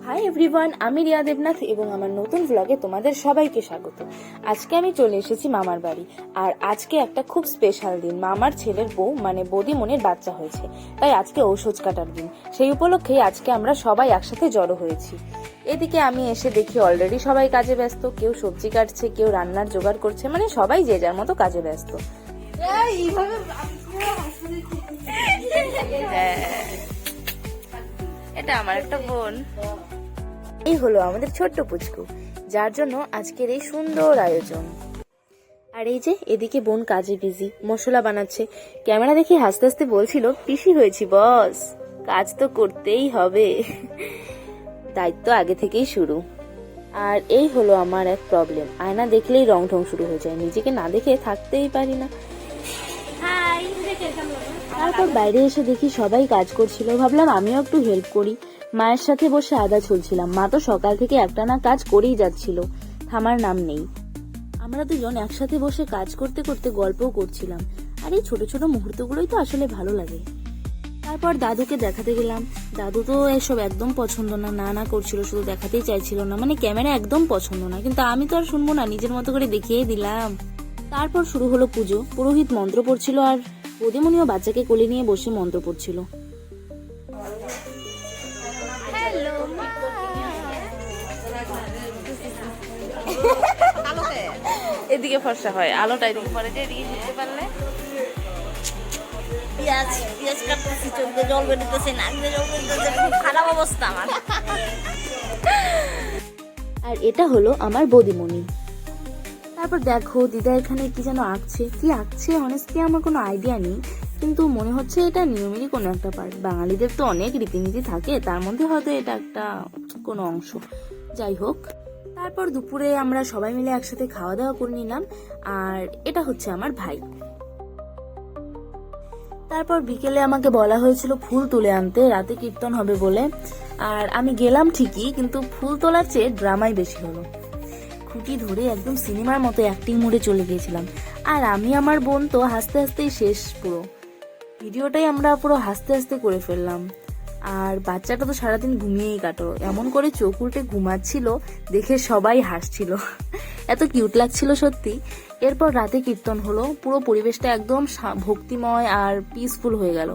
Hi everyone, আমি রিয়া দেবনাথ এবং আমার নতুন ব্লগে তোমাদের সবাইকে স্বাগত। আজকে আমি চলে এসেছি মামার বাড়ি। আর আজকে একটা খুব স্পেশাল দিন, মামার ছেলের বউ মানে বৌদিমণির বাচ্চা হয়েছে, তাই আজকে ঔষধ কাটার দিন। সেই উপলক্ষেই আজকে আমরা সবাই একসাথে জড়ো হয়েছি। এদিকে আমি এসে দেখি অলরেডি সবাই কাজে ব্যস্ত, কেউ সবজি কাটছে, কেউ রান্নার জোগাড় করছে, মানে সবাই যে যার মতো কাজে ব্যস্ত। এটা আমার একটা বোন। এই হলো আমাদের ছোট্ট পুচকু, যার জন্য আজকের এই সুন্দর আয়োজন। আর এই যে এদিকে বোন কাজে বিজি, মশলা বানাচ্ছে। ক্যামেরা দেখে হাসতে হাসতে বলছিল, পিসি হয়েছি বস, কাজ তো করতেই হবে, দায়িত্ব আগে থেকেই শুরু। আর এই হলো আমার এক প্রবলেম, আয়না দেখলেই রং ঢং শুরু হয়ে যায়, নিজেকে না দেখে থাকতেই পারি না। তারপর বাইরে এসে দেখি সবাই কাজ করছিল, ভাবলাম আমিও একটু হেল্প করি। মায়ের সাথে বসে আদা ছুলছিলাম, মা তো সকাল থেকে একটানা কাজ করেই যাচ্ছিল, থামার নাম নেই। আমরা দুজন একসাথে বসে কাজ করতে করতে গল্পও করছিলাম, আর এই ছোট ছোট মুহূর্তগুলোই তো আসলে ভালো লাগে। তারপর দাদুকে দেখাতে গেলাম, দাদু তো এসব একদম পছন্দ না, না না করছিল, শুধু দেখাতেই চাইছিল না, মানে ক্যামেরা একদম পছন্দ না, কিন্তু আমি তো আর শুনবো না, নিজের মতো করে দেখিয়ে দিলাম। তারপর শুরু হলো পুজো, পুরোহিত মন্ত্র পড়ছিল আর বৌদিমণিও বাচ্চাকে কোলে নিয়ে বসে মন্ত্র পড়ছিল। এদিকে ফর্সা হয়, আলোটা এদিকে পরে যে এদিকে ঘুরতে পারলে। পেঁয়াজ কাটতেছি, চোখ দিয়ে জল বেরোতেছে, নাক দিয়ে জল বেরোতেছে, খুব খারাপ অবস্থা আমার। আর এটা হলো আমার বৌদিমণি। তারপর দেখো দিদা এখানে কি যেন আঁকছে, কি আঁকছে অনেস্টলি আমার কোনো আইডিয়া নেই, কিন্তু মনে হচ্ছে এটা নিয়মেরই কোনো একটা পার্ট। বাঙালিদের তো অনেক রীতিনীতি থাকে, তার মধ্যে হয়তো এটা একটা কোনো অংশ। যাই হোক, তারপর দুপুরে আমরা সবাই মিলে একসাথে খাওয়া দাওয়া করে নিলাম। আর এটা হচ্ছে আমার ভাই। তারপর বিকেলে আমাকে বলা হয়েছিল ফুল তুলে আনতে, রাতে কীর্তন হবে বলে। আর আমি গেলাম ঠিকই, কিন্তু ফুল তোলার চেয়ে ড্রামাই বেশি হলো। খুঁটি ধরে একদম সিনেমার মতো অ্যাক্টিং মোডে চলে গিয়েছিলাম। আর আমি আমার বোন তো হাসতে হাসতেই শেষ, পুরো ভিডিওটাই আমরা পুরো হাসতে হাসতে করে ফেললাম। আর বাচ্চাটা তো সারাদিন ঘুমিয়েই কাটো, এমন করে চোখ উল্টে ঘুমাচ্ছিল, দেখে সবাই হাসছিল, এত কিউট লাগছিল সত্যি। এরপর রাতে কীর্তন হলো, পুরো পরিবেশটা একদম ভক্তিময় আর পিসফুল হয়ে গেল।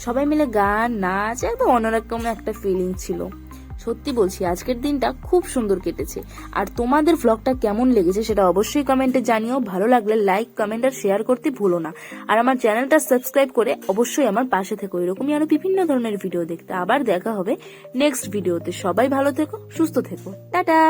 সবাই মিলে গান নাচ, একদম অন্যরকম একটা ফিলিং ছিল। সত্যি বলছি আজকের দিনটা খুব সুন্দর কেটেছে। আর তোমাদের ভ্লগটা কেমন লেগেছে সেটা অবশ্যই কমেন্টে জানিও। ভালো লাগলে লাইক, কমেন্ট আর শেয়ার করতে ভুলো না। আর আমার চ্যানেলটা সাবস্ক্রাইব করে অবশ্যই আমার পাশে থেকো, এরকমই আরো বিভিন্ন ধরনের ভিডিও দেখতে। আবার দেখা হবে নেক্সট ভিডিওতে। সবাই ভালো থেকো, সুস্থ থেকো, টাটা।